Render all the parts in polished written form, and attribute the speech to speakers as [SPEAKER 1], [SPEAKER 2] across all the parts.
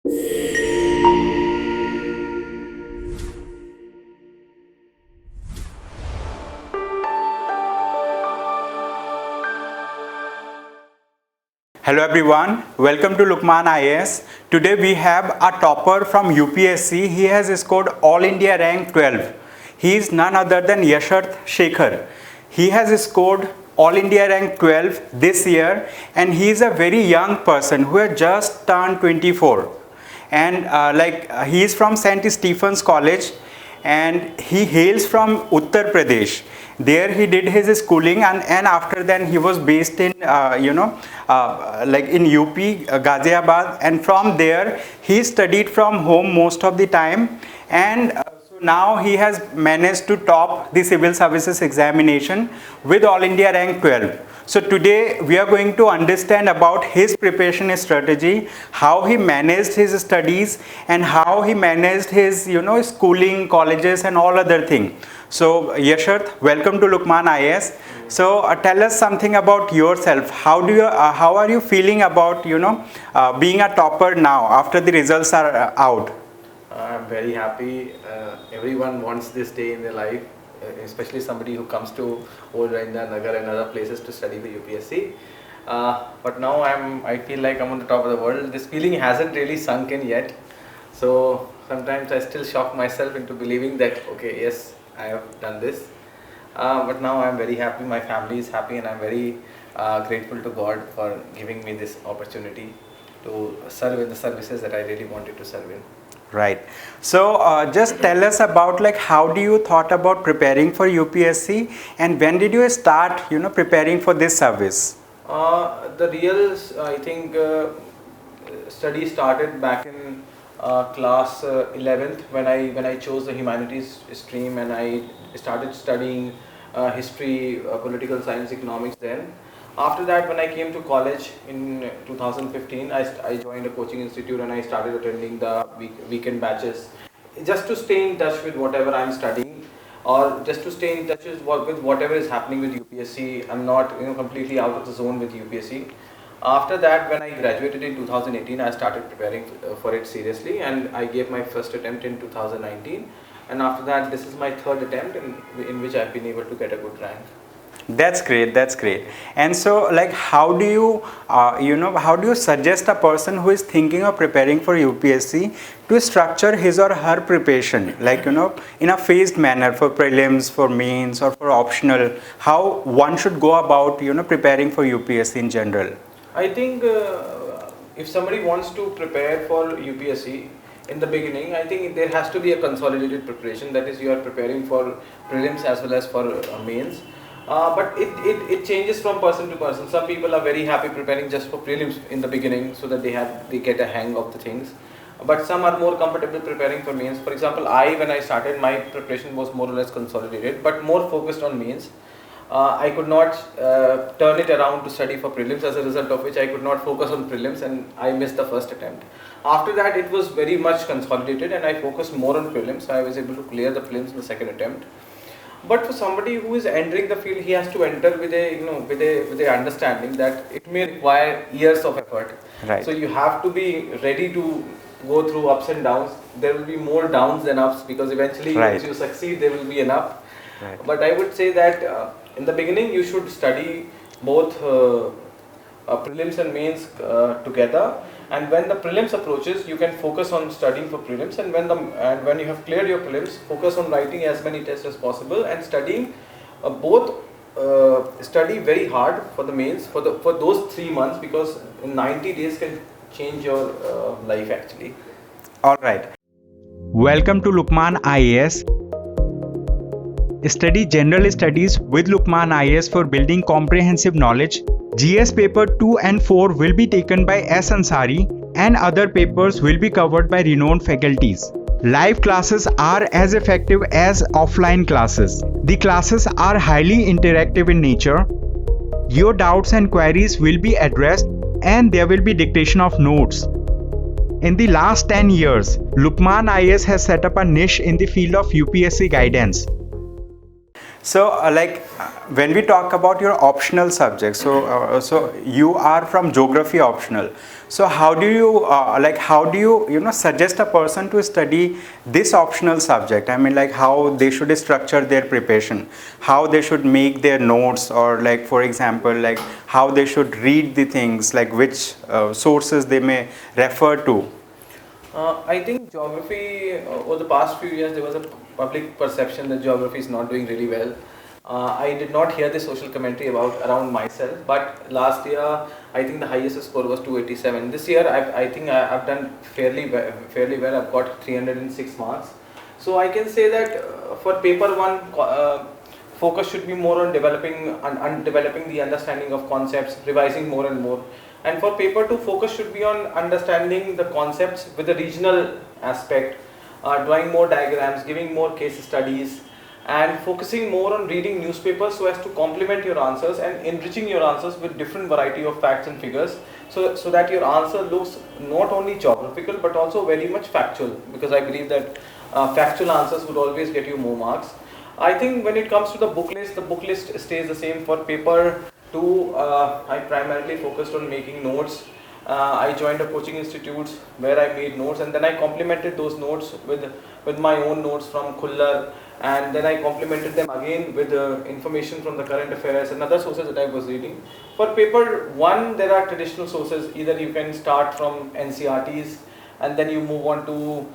[SPEAKER 1] Hello everyone, welcome to LUKMAAN IAS. Today we have a topper from UPSC. He has scored All India rank 12. He is none other than Yasharth Shekhar. He has scored All India rank 12 this year, and he is a very young person who has just turned 24. And he is from St. Stephen's College, and he hails from Uttar Pradesh. There he did his schooling, and after that he was based in in UP, Ghaziabad, and from there he studied from home most of the time, and so now he has managed to top the civil services examination with All India rank 12. So today we are going to understand about his preparation strategy, how he managed his studies, and how he managed his schooling, colleges, and all other things. So Yasharth, welcome to LUKMAAN IAS. So tell us something about yourself. How are you feeling about being a topper now after the results are out?
[SPEAKER 2] I'm very happy. Everyone wants this day in their life, especially somebody who comes to old Rajinder, Nagar and other places to study for UPSC. But now I feel like I'm on the top of the world. This feeling hasn't really sunk in yet. So sometimes I still shock myself into believing that, okay, yes, I have done this. But now I'm very happy, my family is happy, and I'm very grateful to God for giving me this opportunity to serve in the services that I really wanted to serve in.
[SPEAKER 1] Right. So just tell us about how do you thought about preparing for UPSC, and when did you start preparing for this service?
[SPEAKER 2] The real I think study started back in class 11th when I chose the humanities stream, and I started studying history, political science, economics then. After that, when I came to college in 2015, I joined a coaching institute and I started attending the weekend batches just to stay in touch with whatever I'm studying, or just to stay in touch with whatever is happening with UPSC. I'm not completely out of the zone with UPSC. After that, when I graduated in 2018, I started preparing for it seriously, and I gave my first attempt in 2019. And after that, this is my third attempt in which I've been able to get a good rank.
[SPEAKER 1] That's great. That's great. And so, how do you suggest a person who is thinking of preparing for UPSC to structure his or her preparation, in a phased manner for prelims, for mains, or for optional? How one should go about, preparing for UPSC in general?
[SPEAKER 2] I think if somebody wants to prepare for UPSC in the beginning, I think there has to be a consolidated preparation. That is, you are preparing for prelims as well as for mains. But it changes from person to person. Some people are very happy preparing just for prelims in the beginning so that they get a hang of the things. But some are more comfortable preparing for mains. For example, when I started, my preparation was more or less consolidated, but more focused on mains. I could not turn it around to study for prelims, as a result of which I could not focus on prelims, and I missed the first attempt. After that, it was very much consolidated and I focused more on prelims, so I was able to clear the prelims in the second attempt. But for somebody who is entering the field, he has to enter with a understanding that it may require years of effort.
[SPEAKER 1] Right.
[SPEAKER 2] So you have to be ready to go through ups and downs. There will be more downs than ups, because eventually
[SPEAKER 1] right.
[SPEAKER 2] once you succeed, there will be an up.
[SPEAKER 1] Right.
[SPEAKER 2] But I would say that in the beginning you should study both prelims and mains together, and when the prelims approaches, you can focus on studying for prelims, and when you have cleared your prelims, focus on writing as many tests as possible and studying study very hard for the mains for those 3 months, because in 90 days can change your life actually.
[SPEAKER 1] All right. Welcome to LUKMAAN IAS. Study general studies with LUKMAAN IAS for building comprehensive knowledge. GS paper 2 and 4 will be taken by S. Ansari, and other papers will be covered by renowned faculties. Live classes are as effective as offline classes. The classes are highly interactive in nature. Your doubts and queries will be addressed, and there will be dictation of notes. In the last 10 years, LUKMAAN IAS has set up a niche in the field of UPSC guidance. So, when we talk about your optional subjects, so you are from geography optional. So, how do you suggest a person to study this optional subject? I mean, like how they should structure their preparation, how they should make their notes, or like for example, like how they should read the things, like which sources they may refer to.
[SPEAKER 2] I think geography, over the past few years, there was a public perception that geography is not doing really well. I did not hear the social commentary around myself, but last year I think the highest score was 287. This year I think I've done fairly well. I've got 306 marks. So I can say that for paper one, focus should be more on developing the understanding of concepts, revising more and more. And for paper 2, focus should be on understanding the concepts with a regional aspect, drawing more diagrams, giving more case studies, and focusing more on reading newspapers so as to complement your answers and enriching your answers with different variety of facts and figures, so that your answer looks not only geographical but also very much factual, because I believe that factual answers would always get you more marks. I think when it comes to the book list stays the same. For paper 2, I primarily focused on making notes. I joined a coaching institute where I made notes, and then I complemented those notes with my own notes from Khullar, and then I complemented them again with information from the current affairs and other sources that I was reading. For paper 1, there are traditional sources. Either you can start from NCRTs and then you move on to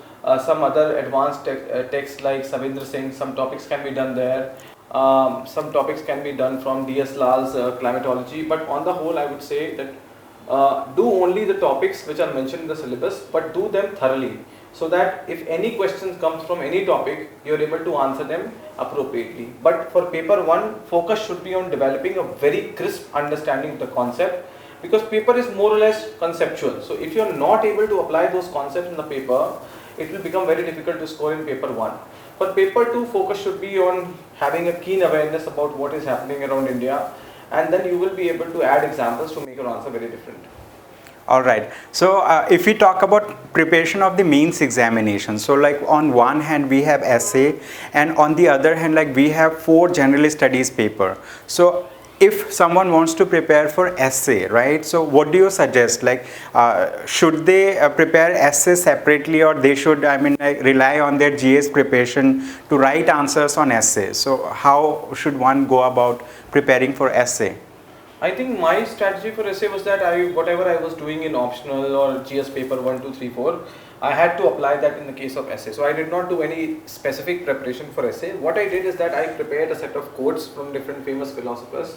[SPEAKER 2] some other advanced texts like Savindra Singh. Some topics can be done there. Some topics can be done from D.S. Lal's climatology, but on the whole I would say that do only the topics which are mentioned in the syllabus, but do them thoroughly, so that if any questions comes from any topic, you are able to answer them appropriately. But for paper 1, focus should be on developing a very crisp understanding of the concept, because paper is more or less conceptual. So if you are not able to apply those concepts in the paper, it will become very difficult to score in paper 1. For paper 2, focus should be on having a keen awareness about what is happening around India, and then you will be able to add examples to make your answer very different.
[SPEAKER 1] All right. So if we talk about preparation of the mains examination, so like on one hand we have essay, and on the other hand like we have 4 general studies paper. So if someone wants to prepare for essay, right, so what do you suggest? Like should they prepare essay separately, or they should, I mean, like, rely on their GS preparation to write answers on essay? So how should one go about preparing for essay?
[SPEAKER 2] I think my strategy for essay was that whatever I was doing in optional or GS paper 1, 2, 3, 4, I had to apply that in the case of essay. So I did not do any specific preparation for essay. What I did is that I prepared a set of quotes from different famous philosophers,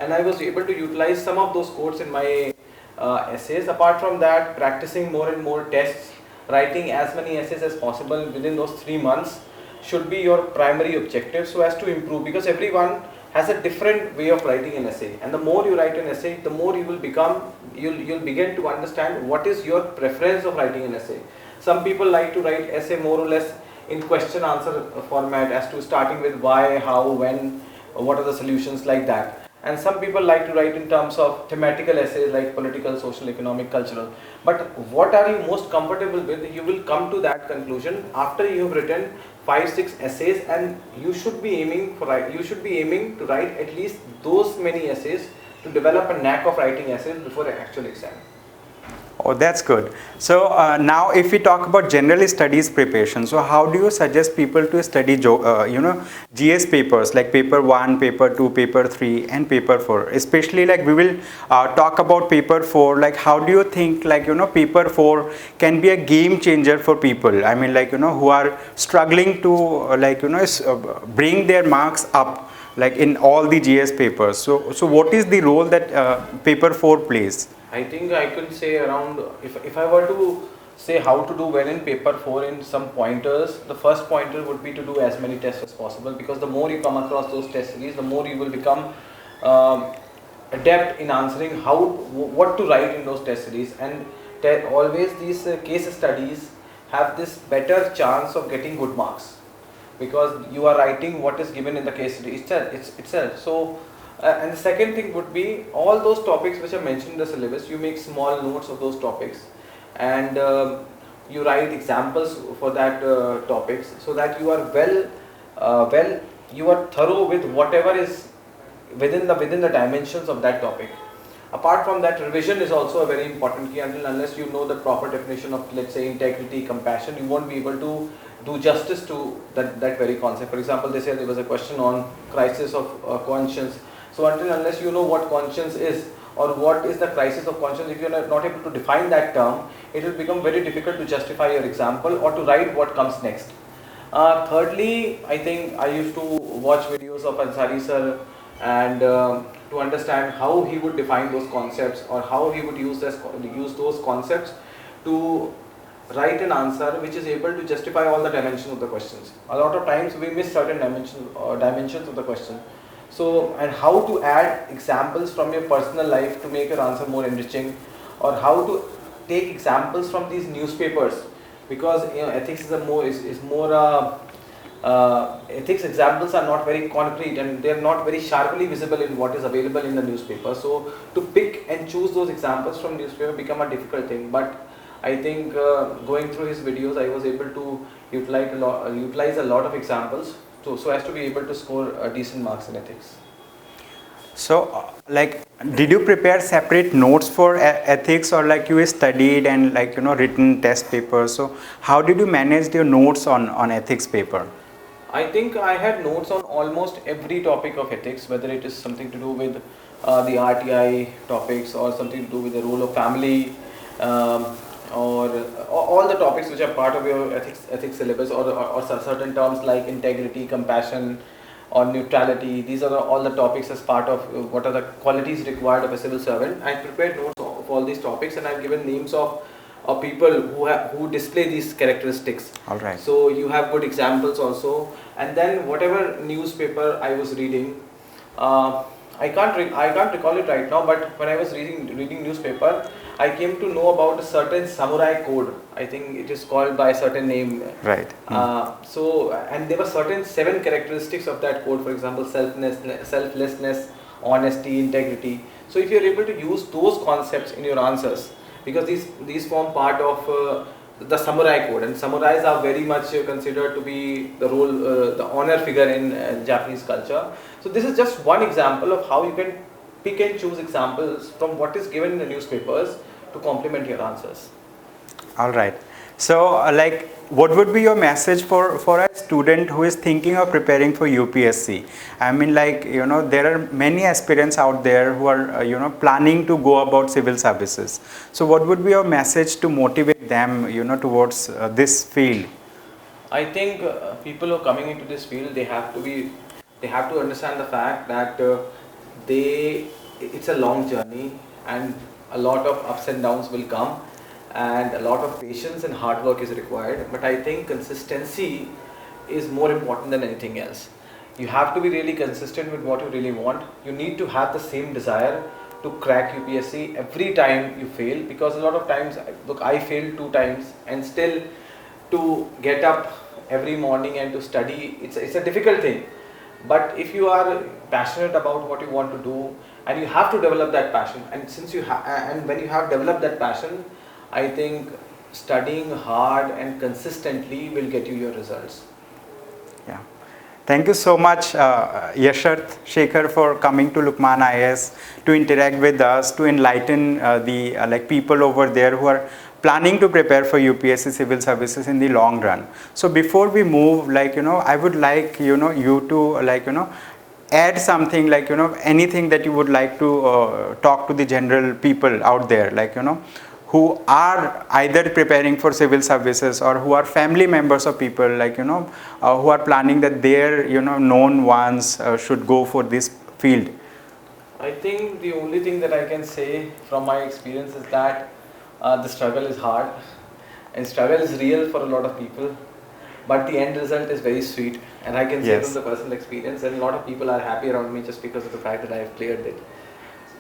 [SPEAKER 2] and I was able to utilize some of those quotes in my essays. Apart from that, practicing more and more tests, writing as many essays as possible within those 3 months should be your primary objective, so as to improve, because everyone has a different way of writing an essay, and the more you write an essay, the more you will you'll begin to understand what is your preference of writing an essay. Some people like to write essay more or less in question answer format, as to starting with why, how, when, what are the solutions, like that. And some people like to write in terms of thematical essays like political, social, economic, cultural. But what are you most comfortable with? You will come to that conclusion after you have written 5-6 essays, and you should be aiming to write at least those many essays to develop a knack of writing essays before an actual exam.
[SPEAKER 1] Oh, that's good. So now if we talk about general studies preparation, so how do you suggest people to study GS papers like paper 1, paper 2, paper 3 and paper 4? Especially like we will talk about paper 4, like how do you think like paper 4 can be a game changer for people? I mean, like who are struggling to bring their marks up like in all the GS papers. So what is the role that paper 4 plays?
[SPEAKER 2] I think I could say around, if I were to say how to do well in paper 4 in some pointers, the first pointer would be to do as many tests as possible, because the more you come across those test series, the more you will become adept in answering what to write in those test series. And always these case studies have this better chance of getting good marks, because you are writing what is given in the case study itself. So and the second thing would be all those topics which are mentioned in the syllabus, you make small notes of those topics, and you write examples for that topics, so that you are well you are thorough with whatever is within the dimensions of that topic. Apart from that, revision is also a very important key. Until unless you know the proper definition of, let's say, integrity, compassion, you won't be able to do justice to that very concept. For example, they said there was a question on crisis of conscience. So until unless you know what conscience is, or what is the crisis of conscience, if you are not able to define that term, it will become very difficult to justify your example or to write what comes next. Thirdly, I think I used to watch videos of Ansari Sir, and to understand how he would define those concepts, or how he would use those concepts to write an answer which is able to justify all the dimensions of the questions. A lot of times we miss certain dimensions of the question. So, and how to add examples from your personal life to make your answer more enriching, or how to take examples from these newspapers, because ethics is more ethics examples are not very concrete, and they are not very sharply visible in what is available in the newspaper. So to pick and choose those examples from newspaper become a difficult thing. But I think going through his videos, I was able to utilize a lot of examples so as to be able to score decent marks in ethics.
[SPEAKER 1] So, like, did you prepare separate notes for ethics, or like you studied and like written test papers? So, how did you manage your notes on ethics paper?
[SPEAKER 2] I think I had notes on almost every topic of ethics, whether it is something to do with the RTI topics, or something to do with the role of family, or all the topics which are part of your ethics syllabus, or certain terms like integrity, compassion, or neutrality. These are all the topics as part of what are the qualities required of a civil servant. I prepared notes of all these topics, and I've given names of people who display these characteristics.
[SPEAKER 1] All right.
[SPEAKER 2] So you have good examples also. And then whatever newspaper I was reading, I can't recall it right now, but when I was reading newspaper, I came to know about a certain samurai code. I think it is called by a certain name.
[SPEAKER 1] Right.
[SPEAKER 2] So, and there were certain 7 characteristics of that code. For example, selflessness, honesty, integrity. So if you are able to use those concepts in your answers, because these form part of the samurai code, and samurais are very much considered to be the honor figure in Japanese culture. So this is just one example of how you can pick and choose examples from what is given in the newspapers to complement your answers.
[SPEAKER 1] All right. So, like, what would be your message for a student who is thinking of preparing for UPSC? I mean, like, there are many aspirants out there who are, planning to go about civil services. So, what would be your message to motivate them, towards this field?
[SPEAKER 2] I think people who are coming into this field, they have to understand the fact that it's a long journey, and a lot of ups and downs will come, and a lot of patience and hard work is required. But I think consistency is more important than anything else. You have to be really consistent with what you really want. You need to have the same desire to crack UPSC every time you fail, because a lot of times, look, I failed 2 times, and still to get up every morning and to study, it's a difficult thing. But if you are passionate about what you want to do, and you have to develop that passion, and when you have developed that passion, I think studying hard and consistently will get you your results.
[SPEAKER 1] Yeah. Thank you so much, Yasharth Shekhar, for coming to LUKMAAN IAS to interact with us, to enlighten the people over there who are planning to prepare for UPSC civil services in the long run. So before we move, I would like you to add something, anything that you would like to talk to the general people out there, who are either preparing for civil services, or who are family members of people, who are planning that their known ones should go for this field.
[SPEAKER 2] I think the only thing that I can say from my experience is that the struggle is hard, and struggle is real for a lot of people, but the end result is very sweet, and I can say from the personal experience, and a lot of people are happy around me just because of the fact that I have cleared it.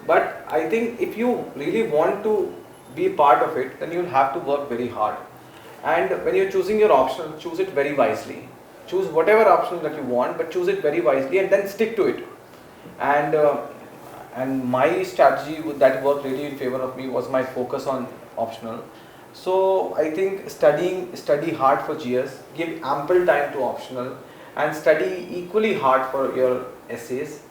[SPEAKER 2] But I think if you really want to be part of it, then you will have to work very hard. And when you're choosing your option, choose it very wisely. Choose whatever option that you want, but choose it very wisely, and then stick to it. And my strategy that worked really in favor of me was my focus on optional. So I think study hard for GS, give ample time to optional, and study equally hard for your essays.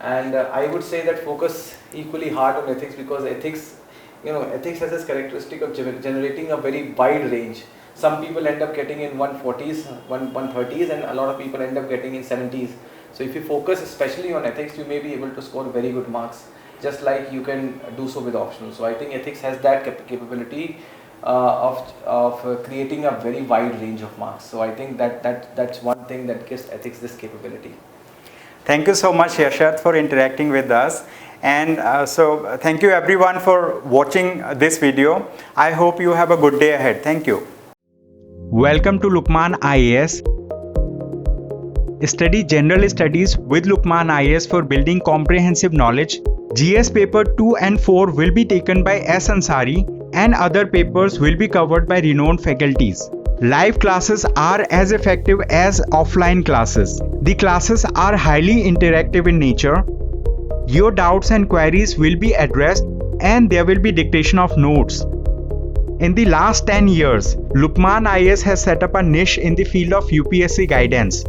[SPEAKER 2] And I would say that focus equally hard on ethics, because ethics has this characteristic of generating a very wide range. Some people end up getting in 140s, 130s, and a lot of people end up getting in 70s. So if you focus especially on ethics, you may be able to score very good marks, just like you can do so with optional. So I think ethics has that capability of creating a very wide range of marks. So I think that's one thing that gives ethics this capability.
[SPEAKER 1] Thank you so much, Yasharth, for interacting with us. And so thank you everyone for watching this video. I hope you have a good day ahead. Thank you. Welcome to LUKMAAN IAS. Study General Studies with LUKMAAN IAS for building comprehensive knowledge. GS paper 2 and 4 will be taken by S. Ansari, and other papers will be covered by renowned faculties. Live classes are as effective as offline classes. The classes are highly interactive in nature. Your doubts and queries will be addressed, and there will be dictation of notes. In the last 10 years, LUKMAAN IAS has set up a niche in the field of UPSC guidance.